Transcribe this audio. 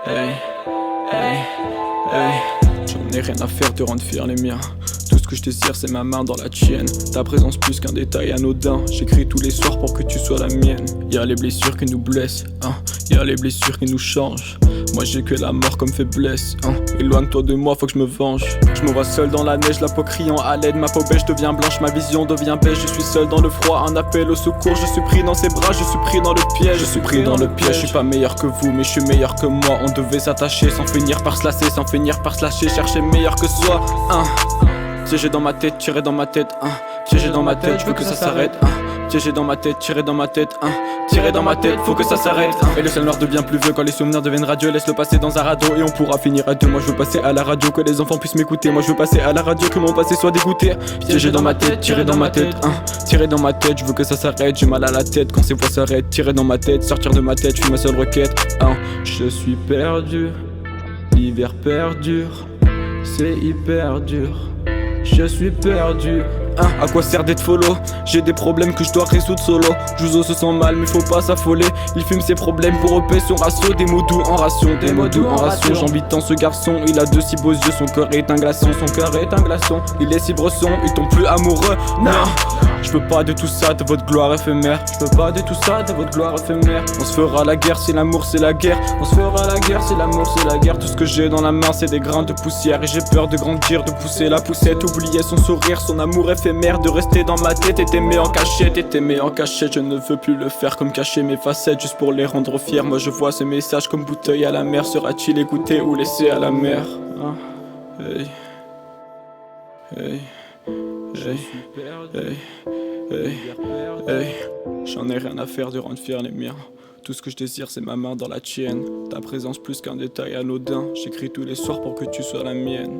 Hey, hey, hey. J'en ai rien à faire de rendre fier les miens. Tout ce que je désire c'est ma main dans la tienne. Ta présence plus qu'un détail anodin. J'écris tous les soirs pour que tu sois la mienne. Y'a les blessures qui nous blessent, hein. Y'a les blessures qui nous changent. Moi j'ai que la mort comme faiblesse, hein. Éloigne-toi de moi, faut que je me venge. Je me vois seul dans la neige, la peau criant à l'aide. Ma peau beige devient blanche, ma vision devient beige. Je suis seul dans le froid, un appel au secours. Je suis pris dans ses bras, je suis pris dans le piège. Je suis pris dans le piège, je suis pas meilleur que vous, mais je suis meilleur que moi. On devait s'attacher sans finir par se lasser, sans finir par se lâcher. Chercher meilleur que soi, hein. Piégé dans ma tête, tiré dans ma tête, hein. Piégé dans ma tête, je veux que ça s'arrête, hein. Piégé dans ma tête, tiré dans ma tête, hein. Tiré dans ma tête, faut que ça s'arrête, hein. Et le ciel noir devient plus vieux quand les souvenirs deviennent radieux. Laisse-le passer dans un radeau et on pourra finir à deux. Moi je veux passer à la radio, que les enfants puissent m'écouter. Moi je veux passer à la radio, que mon passé soit dégoûté. Piégé dans ma tête, tiré dans ma tête, hein. Tiré dans ma tête, je veux que ça s'arrête. J'ai mal à la tête quand ces voix s'arrêtent. Tiré dans ma tête, sortir de ma tête, je suis ma seule requête, hein. Je suis perdu, l'hiver perdure, c'est hyper dur. Je suis perdu, hein. À quoi sert d'être follow? J'ai des problèmes que je dois résoudre solo. Jouzo se sent mal mais faut pas s'affoler. Il fume ses problèmes pour repayer son ratio. Des mots doux en ration, des mots doux en ration. J'envie tant ce garçon, il a de si beaux yeux. Son cœur est un glaçon, son cœur est un glaçon. Il est si bresson, il tombe plus amoureux, non. Je veux pas de tout ça, de votre gloire éphémère. Je veux pas de tout ça, de votre gloire éphémère. On se fera la guerre si l'amour c'est la guerre. On se fera la guerre si l'amour c'est la guerre. Tout ce que j'ai dans la main c'est des grains de poussière. Et j'ai peur de grandir, de pousser la poussette. Oublier son sourire, son amour éphémère. De rester dans ma tête et t'aimer en cachette. Et t'aimer en cachette, je ne veux plus le faire. Comme cacher mes facettes juste pour les rendre fiers. Moi je vois ce message comme bouteille à la mer. Sera-t-il écouté ou laissé à la mer, hein? Hey, hey, hey, hey, hey, hey. J'en ai rien à faire de rendre fier les miens. Tout ce que je désire c'est ma main dans la tienne. Ta présence plus qu'un détail anodin. J'écris tous les soirs pour que tu sois la mienne.